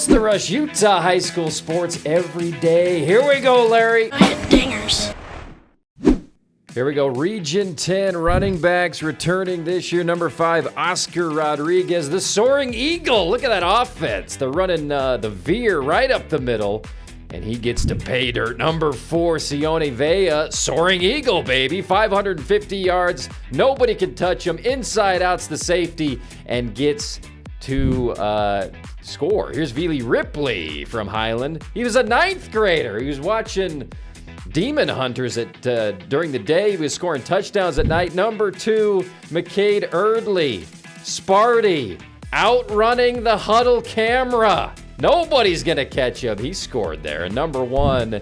the Rush, Utah high school sports every day. Here we go, Larry. I hit dingers. Here we go. Region 10 running backs returning this year. Number 5, Oscar Rodriguez, the soaring eagle. Look at that offense. They're running the veer right up the middle, and he gets to pay dirt. Number 4, Sione Vea, soaring eagle, baby. 550 yards. Nobody can touch him. Inside out's the safety and gets to score. Here's Vili Ripley from Highland. He was a 9th grader. He was watching Demon Hunters during the day. He was scoring touchdowns at night. Number 2, McCade Erdley. Sparty, outrunning the huddle camera. Nobody's going to catch him. He scored there. And number 1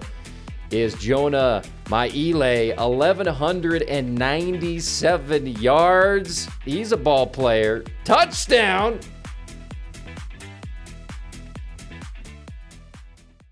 is Jonah Maile, 1,197 yards. He's a ball player. Touchdown.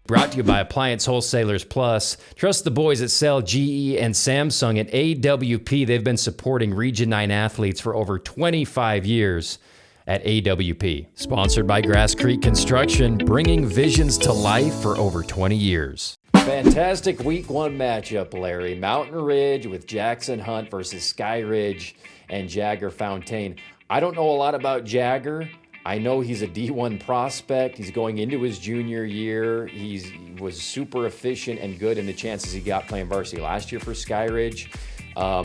Brought to you by Appliance Wholesalers Plus. Trust the boys that sell GE and Samsung at AWP. They've been supporting Region 9 athletes for over 25 years at AWP. Sponsored by Grass Creek Construction, bringing visions to life for over 20 years. Fantastic week 1 matchup, Larry. Mountain Ridge with Jackson Hunt versus Skyridge and Jagger Fountain. I don't know a lot about Jagger. I know he's a D1 prospect. He's going into his junior year. He was super efficient and good in the chances he got playing varsity last year for Skyridge.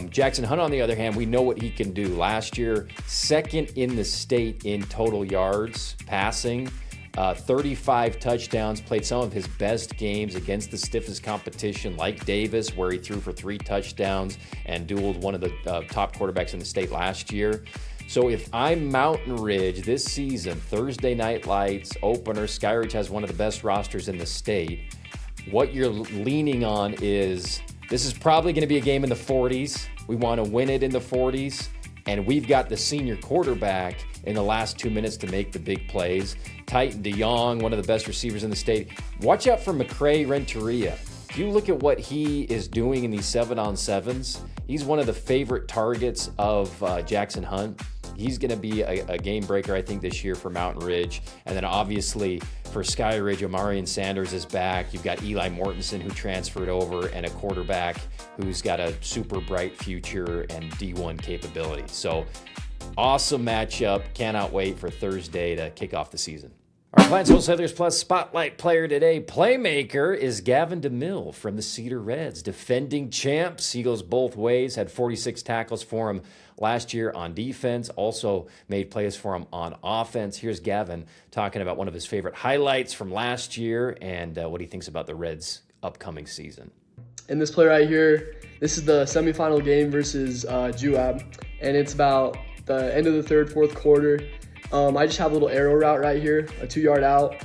Jackson Hunt, on the other hand, we know what he can do. Last year, 2nd in the state in total yards passing, 35 touchdowns, played some of his best games against the stiffest competition like Davis, where he threw for 3 touchdowns and dueled one of the top quarterbacks in the state last year. So if I'm Mountain Ridge this season, Thursday Night Lights, opener, Skyridge has one of the best rosters in the state. What you're leaning on is this is probably going to be a game in the 40s. We want to win it in the 40s. And we've got the senior quarterback in the last 2 minutes to make the big plays. Titan DeYoung, one of the best receivers in the state. Watch out for McCray Renteria. If you look at what he is doing in these 7-on-7s, he's one of the favorite targets of Jackson Hunt. He's going to be a game breaker, I think, this year for Mountain Ridge. And then obviously for Skyridge, Omarion Sanders is back. You've got Eli Mortensen, who transferred over, and a quarterback who's got a super bright future and D1 capability. So awesome matchup. Cannot wait for Thursday to kick off the season. Our Appliance Wholesalers Plus Spotlight player today, playmaker, is Gavin Demille from the Cedar Reds. Defending champs. He goes both ways. Had 46 tackles for him last year on defense. Also made plays for him on offense. Here's Gavin talking about one of his favorite highlights from last year and what he thinks about the Reds' upcoming season. And this play right here, this is the semifinal game versus Juab. And it's about the end of the 3rd, 4th quarter. I just have a little arrow route right here, a 2-yard out,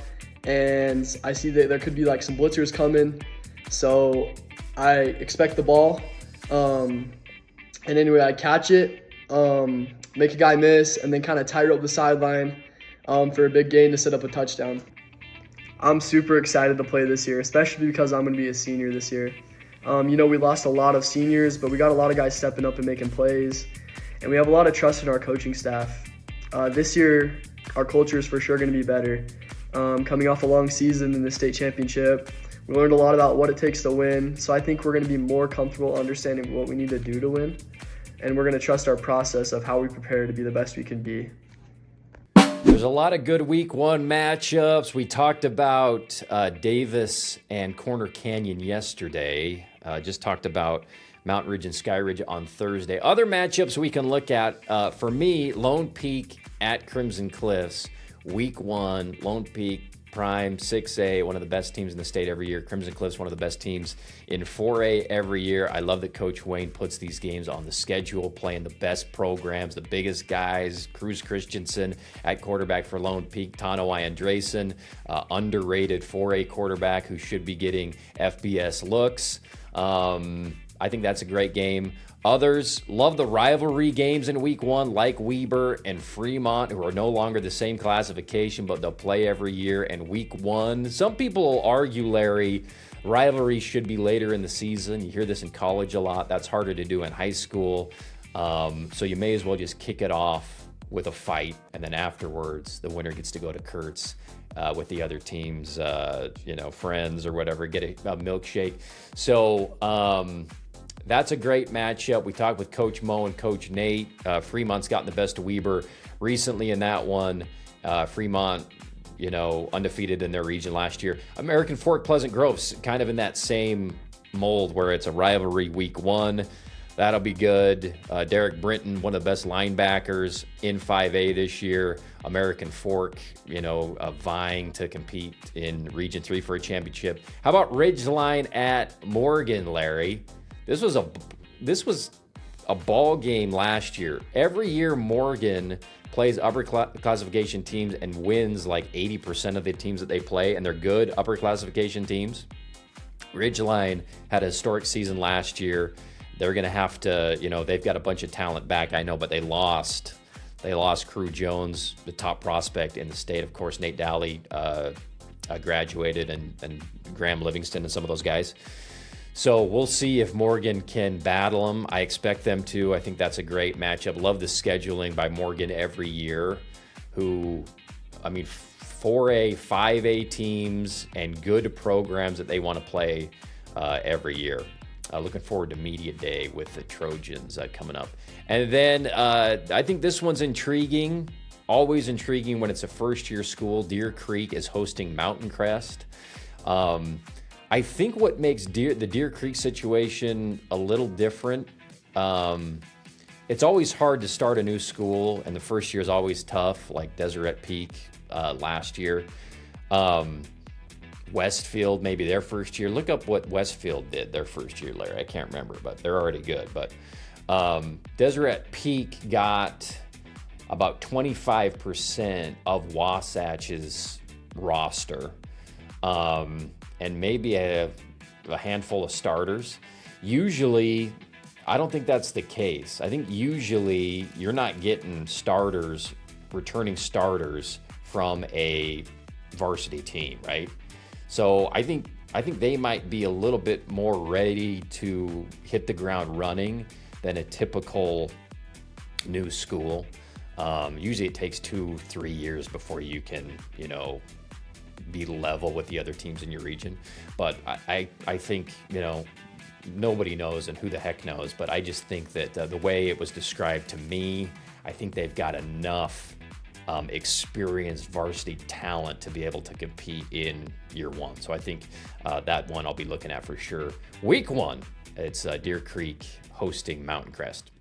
and I see that there could be like some blitzers coming, so I expect the ball, and anyway, I catch it, make a guy miss, and then kind of tire up the sideline for a big gain to set up a touchdown. I'm super excited to play this year, especially because I'm going to be a senior this year. We lost a lot of seniors, but we got a lot of guys stepping up and making plays, and we have a lot of trust in our coaching staff. This year, our culture is for sure going to be better. Coming off a long season in the state championship, we learned a lot about what it takes to win. So I think we're going to be more comfortable understanding what we need to do to win. And we're going to trust our process of how we prepare to be the best we can be. There's a lot of good week 1 matchups. We talked about Davis and Corner Canyon yesterday. Just talked about Mountain Ridge and Skyridge on Thursday. Other matchups we can look at, for me, Lone Peak at Crimson Cliffs. Week 1, Lone Peak, Prime, 6A, one of the best teams in the state every year. Crimson Cliffs, one of the best teams in 4A every year. I love that Coach Wayne puts these games on the schedule, playing the best programs, the biggest guys. Cruz Christensen at quarterback for Lone Peak. Tano Andresen, underrated 4A quarterback who should be getting FBS looks. I think that's a great game. Others love the rivalry games in week 1, like Weber and Fremont, who are no longer the same classification, but they'll play every year. And week 1, some people will argue, Larry, rivalry should be later in the season. You hear this in college a lot. That's harder to do in high school. So you may as well just kick it off with a fight, and then afterwards, the winner gets to go to Kurtz with the other teams, friends or whatever, get a milkshake. So that's a great matchup. We talked with Coach Mo and Coach Nate. Fremont's gotten the best of Weber recently in that one. Fremont, undefeated in their region last year. American Fork Pleasant Grove's kind of in that same mold where it's a rivalry week one. That'll be good. Derek Brinton, one of the best linebackers in 5A this year. American Fork, vying to compete in Region 3 for a championship. How about Ridgeline at Morgan, Larry? This was a ball game last year. Every year Morgan plays upper classification teams and wins like 80% of the teams that they play, and they're good upper classification teams. Ridgeline had a historic season last year. They're going to have to, they've got a bunch of talent back, I know, but they lost Crew Jones, the top prospect in the state. Of course, Nate Dowley graduated, and Graham Livingston and some of those guys. So we'll see if Morgan can battle them. I expect them to. I think that's a great matchup. Love the scheduling by Morgan every year, 4A, 5A teams and good programs that they want to play every year. Looking forward to Media Day with the Trojans coming up. And then I think this one's intriguing, always intriguing when it's a first-year school. Deer Creek is hosting Mountain Crest. I think what makes the Deer Creek situation a little different, it's always hard to start a new school, and the first year is always tough, like Deseret Peak last year. Westfield, maybe their first year. Look up what Westfield did their first year, Larry. I can't remember, but they're already good. But Deseret Peak got about 25% of Wasatch's roster. And maybe a handful of starters. Usually, I don't think that's the case. I think usually you're not getting returning starters from a varsity team, right? So I think they might be a little bit more ready to hit the ground running than a typical new school. Usually it takes 2-3 years before you can, be level with the other teams in your region. But I think, nobody knows, and who the heck knows, but I just think that the way it was described to me, I think they've got enough experienced varsity talent to be able to compete in year one. So I think that one I'll be looking at for sure. Week one, it's Deer Creek hosting Mountain Crest.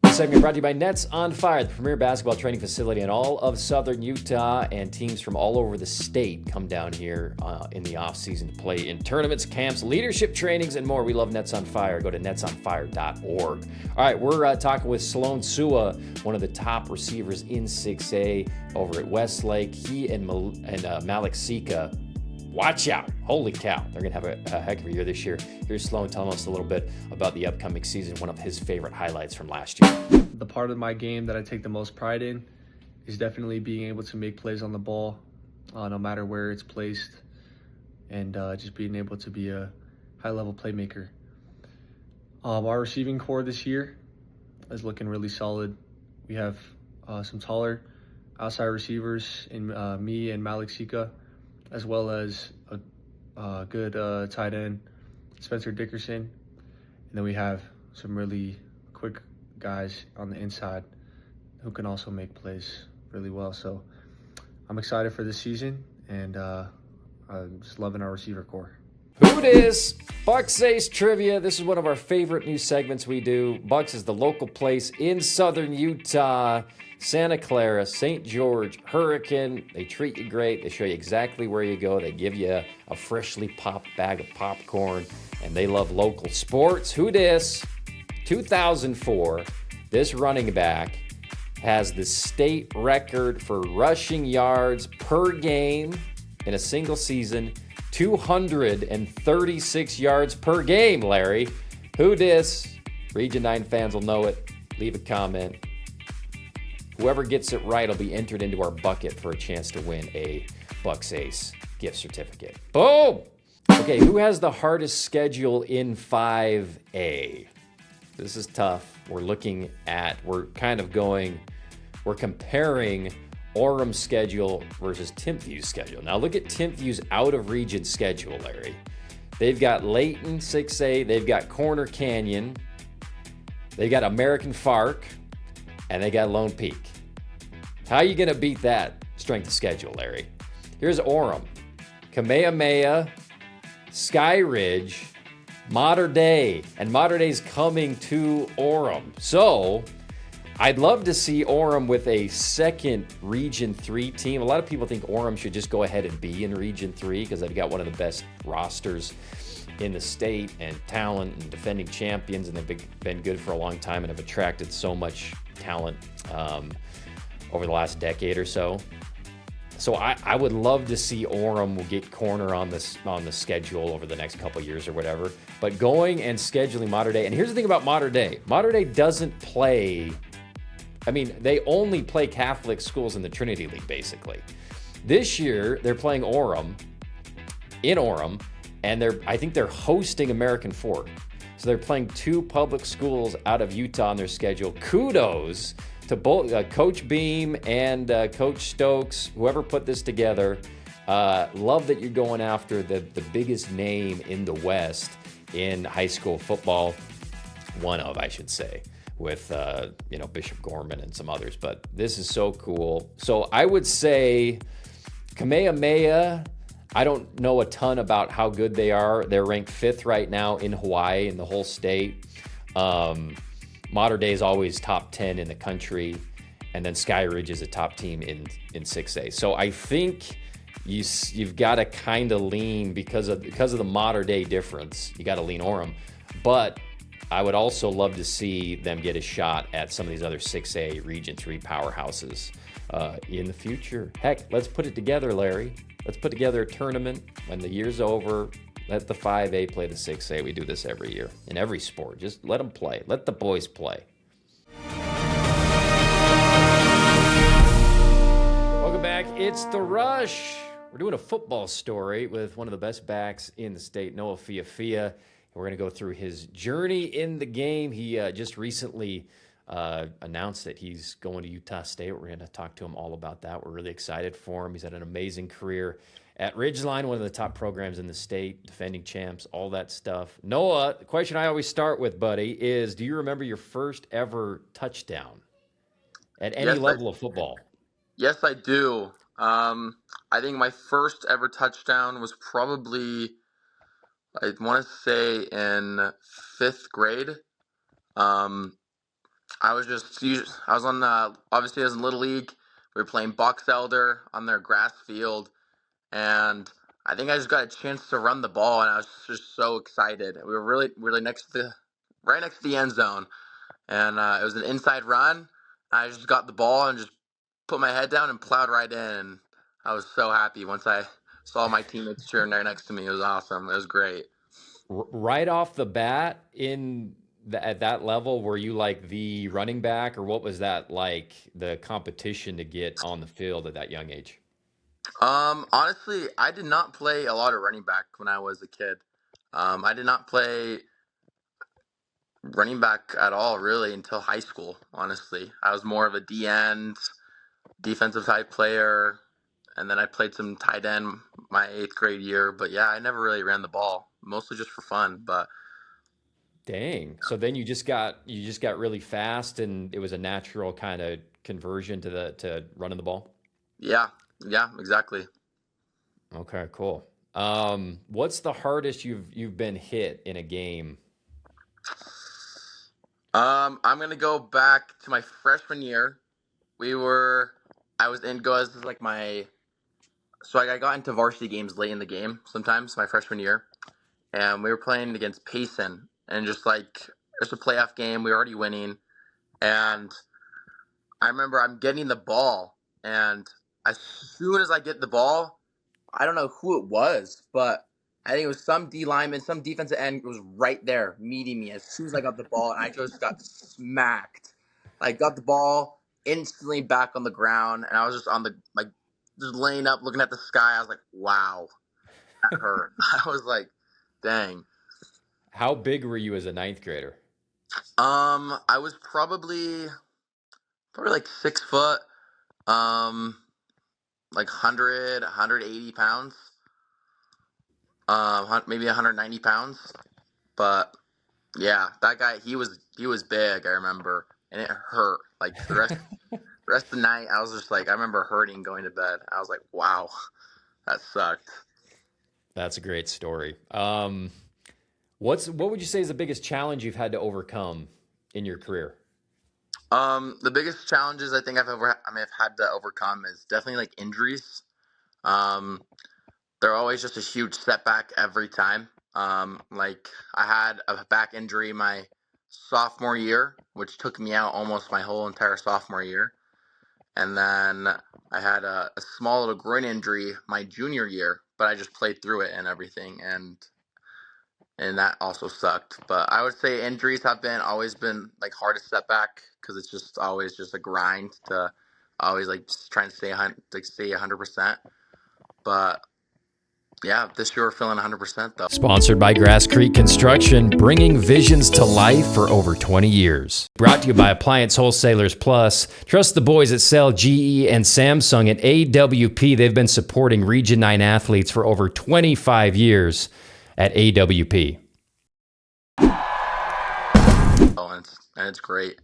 This segment brought to you by Nets on Fire, the premier basketball training facility in all of southern Utah, and teams from all over the state come down here in the off-season to play in tournaments, camps, leadership trainings, and more. We love Nets on Fire. Go to netsonfire.org. All right, we're talking with Slone Sua, one of the top receivers in 6A over at Westlake. He and Malik Sika, watch out. Holy cow. They're going to have a heck of a year this year. Here's Slone telling us a little bit about the upcoming season, one of his favorite highlights from last year. The part of my game that I take the most pride in is definitely being able to make plays on the ball, no matter where it's placed, and just being able to be a high-level playmaker. Our receiving core this year is looking really solid. We have some taller outside receivers in me and Malik Sika, as well as a good tight end, Spencer Dickerson. And then we have some really quick guys on the inside who can also make plays really well. So I'm excited for this season, and I'm just loving our receiver core. Who dis? Bucks Ace Trivia. This is one of our favorite new segments we do. Bucks is the local place in southern Utah. Santa Clara, St. George, Hurricane. They treat you great. They show you exactly where you go. They give you a freshly popped bag of popcorn, and they love local sports. Who dis? 2004, this running back has the state record for rushing yards per game in a single season, 236 yards per game, Larry. Who dis? Region 9 fans will know it. Leave a comment. Whoever gets it right will be entered into our bucket for a chance to win a Bucks Ace gift certificate. Boom! Okay, who has the hardest schedule in 5A? This is tough. We're comparing Orem's schedule versus Timpview's schedule. Now look at Timpview's out of region schedule, Larry. They've got Layton 6A, they've got Corner Canyon, they've got American Fark, and they got Lone Peak. How are you going to beat that strength of schedule, Larry? Here's Orem, Kamehameha, Skyridge, Mater Dei, and Mater Dei's coming to Orem. So I'd love to see Orem with a second Region 3 team. A lot of people think Orem should just go ahead and be in Region 3 because they've got one of the best rosters in the state and talent and defending champions, and they've been good for a long time and have attracted so much talent over the last decade or so. So I would love to see Orem will get corner on the schedule over the next couple years or whatever. But going and scheduling Mater Dei, and here's the thing about Mater Dei. Mater Dei doesn't play, I mean, they only play Catholic schools in the Trinity League, basically. This year, they're playing Orem, in Orem, and I think they're hosting American Fork. So they're playing two public schools out of Utah on their schedule. Kudos to both Coach Beam and Coach Stokes, whoever put this together. Love that you're going after the biggest name in the West in high school football. One of, I should say, with Bishop Gorman and some others. But this is so cool. So I would say Kamehameha, I don't know a ton about how good they are. They're ranked 5th right now in Hawaii in the whole state. Mater Dei is always top 10 in the country, and then Skyridge is a top team in 6A. So I think you've got to kind of lean because of the Mater Dei difference. You got to lean Orem, but I would also love to see them get a shot at some of these other 6A Region 3 powerhouses in the future. Heck, let's put it together, Larry. Let's put together a tournament when the year's over. Let the 5A play the 6A. We do this every year in every sport. Just let them play. Let the boys play. Welcome back. It's The Rush. We're doing a football story with one of the best backs in the state, Noah Fiefia. We're going to go through his journey in the game. He just recently announced that he's going to Utah State. We're going to talk to him all about that. We're really excited for him. He's had an amazing career at Ridgeline, one of the top programs in the state, defending champs, all that stuff. Noah, the question I always start with, buddy, is do you remember your first ever touchdown at any level of football? Yes, I do. I think my first ever touchdown was probably, I want to say, in 5th grade. I was on, obviously I was in Little League. We were playing box elder on their grass field, and I think I just got a chance to run the ball, and I was just so excited. We were really, really right next to the end zone, and it was an inside run. I just got the ball and just put my head down and plowed right in, and I was so happy once I saw my teammates cheering right next to me. It was awesome. It was great. Right off the bat at that level, were you like the running back, or what was that like, the competition to get on the field at that young age? Honestly, I did not play a lot of running back when I was a kid. I did not play running back at all really until high school, honestly. I was more of a D-end, defensive type player, and then I played some tight end my 8th grade year. But yeah, I never really ran the ball, mostly just for fun. But dang. So then you just got really fast, and it was a natural kind of conversion to running the ball? Yeah, exactly. Okay, cool. What's the hardest you've been hit in a game? I'm gonna go back to my freshman year. I was in go as like so I got into varsity games late in the game sometimes my freshman year, and we were playing against Payson, and just a playoff game. We were already winning, and I remember I'm getting the ball, and as soon as I get the ball, I don't know who it was, but I think it was some D lineman, some defensive end was right there meeting me as soon as I got the ball, and I just got smacked. I got the ball instantly back on the ground, and I was just just laying up, looking at the sky. I was like, wow, that hurt. I was like, dang. How big were you as a 9th grader? I was probably like 6 foot. like 100, 180 pounds, maybe 190 pounds. But yeah, that guy, he was big. I remember, and it hurt. Like the rest of the night, I was just like, I remember hurting going to bed. I was like, wow, that sucked. That's a great story. What would you say is the biggest challenge you've had to overcome in your career? The biggest challenges I think I've had to overcome is definitely like injuries. Um, they're always just a huge setback every time. Like I had a back injury my sophomore year, which took me out almost my whole entire sophomore year. And then I had a small little groin injury my junior year, but I just played through it and everything. And that also sucked. But I would say injuries have always been like hardest setback because it's just always just a grind to always like just trying to stay 100%. But yeah, this year we're feeling 100% though. Sponsored by Grass Creek Construction, bringing visions to life for over 20 years. Brought to you by Appliance Wholesalers Plus. Trust the boys that sell GE and Samsung at AWP. They've been supporting Region 9 athletes for over 25 years at AWP. Oh, and it's great.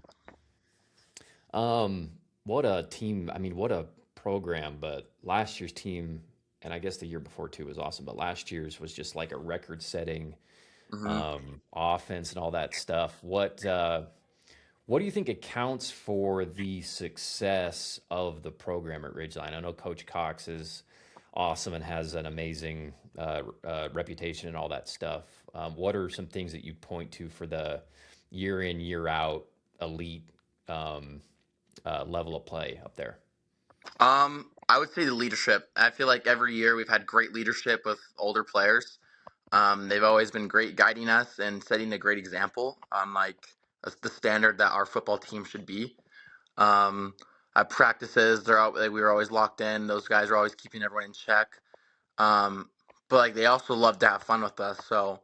What a team. I mean, what a program. But last year's team, and I guess the year before too, was awesome. But last year's was just like a record-setting Hmm. offense and all that stuff. What do you think accounts for the success of the program at Ridgeline? I know Coach Cox is awesome and has an amazing reputation and all that stuff. What are some things that you point to for the year in, year out elite um, level of play up there? I would say the leadership. I feel like every year we've had great leadership with older players. They've always been great guiding us and setting a great example on like the standard that our football team should be. Um, at practices, like, we were always locked in. Those guys were always keeping everyone in check. Um, but like they also loved to have fun with us, so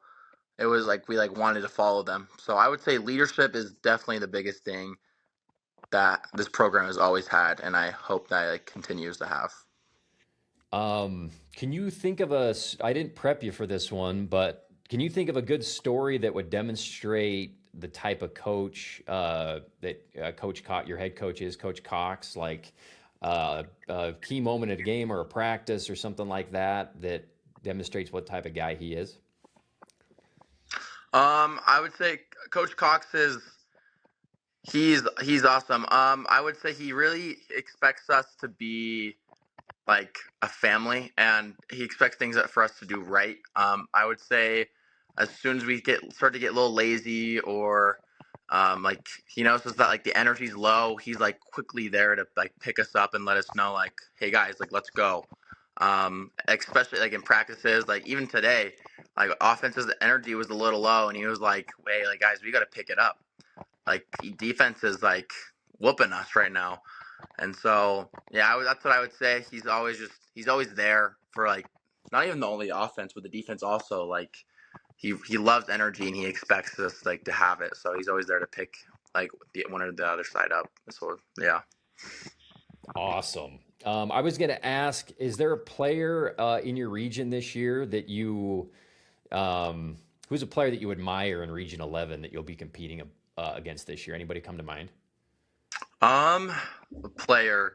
it was like we like wanted to follow them. So I would say leadership is definitely the biggest thing that this program has always had, and I hope that it continues to have. Can you think of I didn't prep you for this one, but can you think of a good story that would demonstrate the type of coach that your head coach is, Coach Cox, like a key moment at a game or a practice or something like that that demonstrates what type of guy he is? I would say Coach Cox is he's awesome. I would say he really expects us to be like a family, and he expects things for us to do right. I would say as soon as we start to get a little lazy or like he notices that like the energy's low, he's like quickly there to like pick us up and let us know like, hey guys, like let's go. Especially like in practices, like even today, like offense's energy was a little low, and he was like, "Hey, like guys, we got to pick it up. Like defense is like whooping us right now." And so, yeah, that's what I would say. He's always there for like not even the only offense, but the defense also. Like he loves energy and he expects us like to have it. So he's always there to pick like one or the other side up. So yeah. Awesome. I was going to ask, is there a player in your region this year that who's a player that you admire in Region 11 that you'll be competing against this year? Anybody come to mind? Um, player.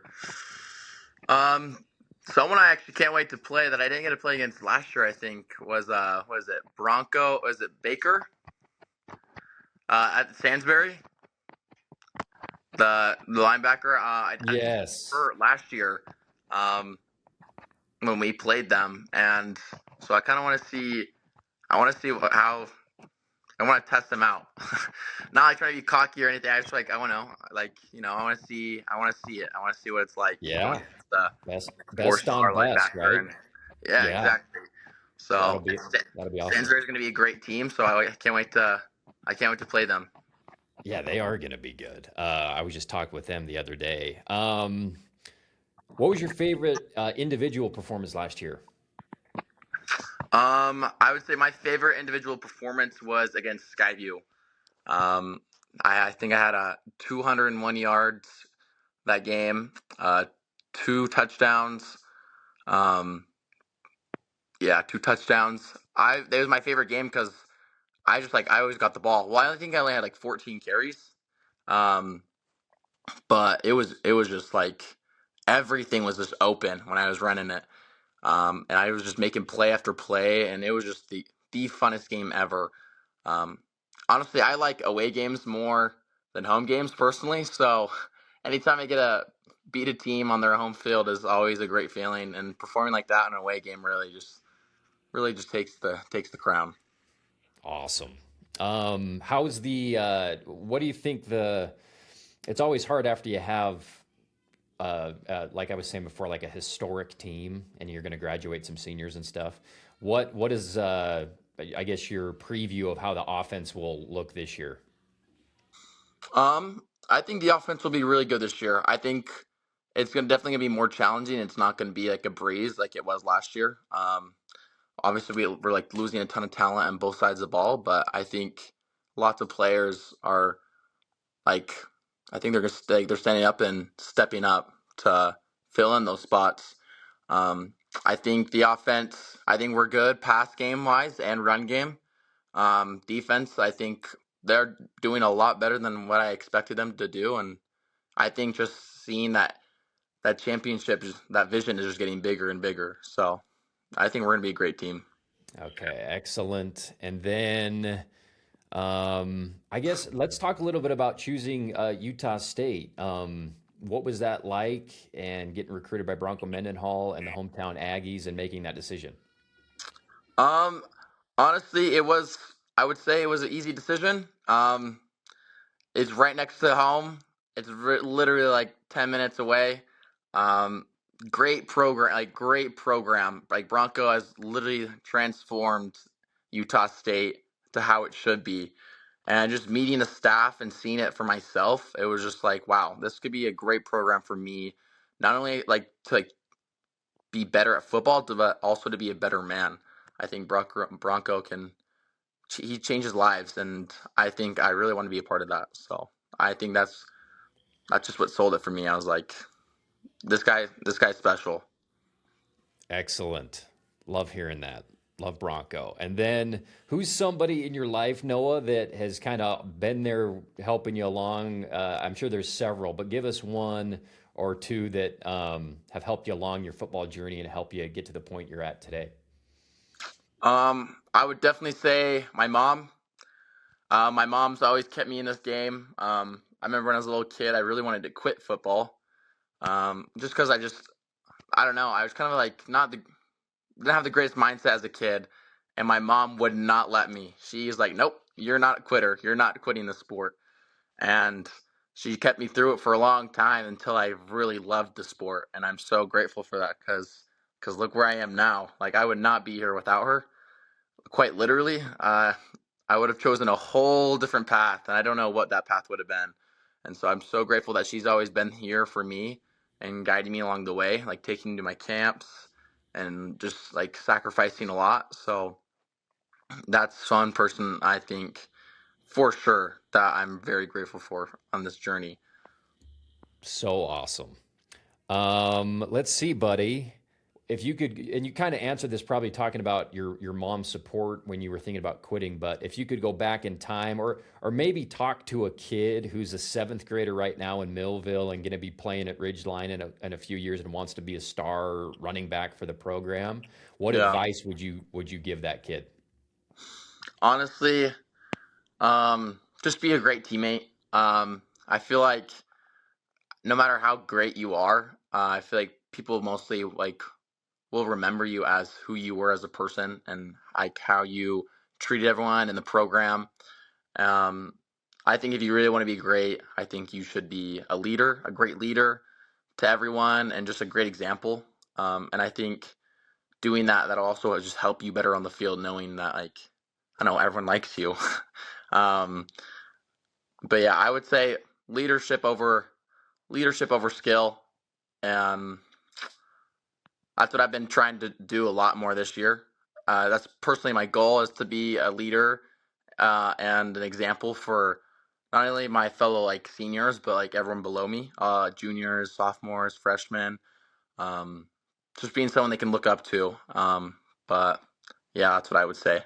Um, someone I actually can't wait to play that I didn't get to play against last year. I think was what is it? Bronco? Was it Baker? At Sainsbury. The linebacker. I didn't get Yes. hurt last year um, when we played them, and so I kind of want to see. I want to see how I want to test them out. Not like trying to be cocky or anything. I just like I want to like I want to see. I want to see it. I want to see what it's like going Yeah. against the Best on four-star best, linebacker. right? And yeah, Yeah. exactly. So That'll be awesome. Sainsbury's going to be a great team. So I can't wait to play them. Yeah, they are going to be good. I was just talking with them the other day. What was your favorite individual performance last year? I would say my favorite individual performance was against Skyview. Um, I think I had 201 yards that game, 2 touchdowns. Um, yeah, 2 touchdowns. It was my favorite game because I always got the ball. Well, I think I only had like 14 carries. Um, but it was just like everything was just open when I was running it. And I was just making play after play, and it was just the funnest game ever. Um, Honestly, I like away games more than home games personally. So anytime I get a beat a team on their home field is always a great feeling, and performing like that in an away game really just takes the crown. Awesome. How's what do you think it's always hard after you have, like I was saying before, like a historic team and you're going to graduate some seniors and stuff. What is, I guess, your preview of how the offense will look this year? I think the offense will be really good this year. I think it's definitely gonna be more challenging. It's not gonna be like a breeze like it was last year. Obviously we're like losing a ton of talent on both sides of the ball, but I think lots of players are like, I think they're standing up and stepping up to fill in those spots. Um, I think the offense, I think we're good pass game wise and run game. Defense, I think they're doing a lot better than what I expected them to do, and I think just seeing that championship, that vision is just getting bigger and bigger. So I think we're gonna be a great team. Okay, excellent. And then I guess let's talk a little bit about choosing Utah State. What was that like, and getting recruited by Bronco Mendenhall and the hometown Aggies and making that decision? Um, Honestly, I would say it was an easy decision. It's right next to home. It's literally like 10 minutes away. Um, Great program, great program. Like Bronco has literally transformed Utah State to how it should be. And just meeting the staff and seeing it for myself, it was just like, wow, this could be a great program for me. Not only like to be better at football, but also to be a better man. I think Bronco can he changes lives, and I think I really want to be a part of that. So I think that's just what sold it for me. I was like, this guy's special. Excellent. Love hearing that. Love Bronco. And then who's somebody in your life, Noah, that has kind of been there helping you along? I'm sure there's several, but give us one or two that have helped you along your football journey and help you get to the point you're at today. I would definitely say my mom. My mom's always kept me in this game. I remember when I was a little kid, I really wanted to quit football. Just because I don't know, I was kind of like didn't have the greatest mindset as a kid, and my mom would not let me. She's like, nope, you're not a quitter. You're not quitting the sport. And she kept me through it for a long time until I really loved the sport, and I'm so grateful for that because look where I am now. Like I would not be here without her. Quite literally, I would have chosen a whole different path, and I don't know what that path would have been. And so I'm so grateful that she's always been here for me and guiding me along the way, like taking me to my camps and just like sacrificing a lot. So that's one person I think for sure that I'm very grateful for on this journey. So awesome. Let's see, buddy. If you could, and you kind of answered this probably talking about your mom's support when you were thinking about quitting, but if you could go back in time, or maybe talk to a kid who's a seventh grader right now in Millville and going to be playing at Ridgeline in a few years and wants to be a star running back for the program, what Yeah. advice would you give that kid? Honestly, just be a great teammate. I feel like no matter how great you are, I feel like people mostly like will remember you as who you were as a person and like how you treated everyone in the program. Um, I think if you really want to be great, I think you should be a leader, a great leader to everyone, and just a great example. And I think doing that'll also just help you better on the field, knowing that like I know everyone likes you. um, but yeah, I would say leadership over skill. Um, that's what I've been trying to do a lot more this year. That's personally my goal is to be a leader and an example for not only my fellow like seniors, but like everyone below me, juniors, sophomores, freshmen. Um, just being someone they can look up to. But yeah, that's what I would say.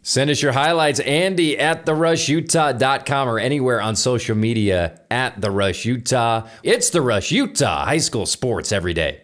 Send us your highlights, Andy at therushutah.com or anywhere on social media at The Rush Utah. It's The Rush Utah, high school sports every day.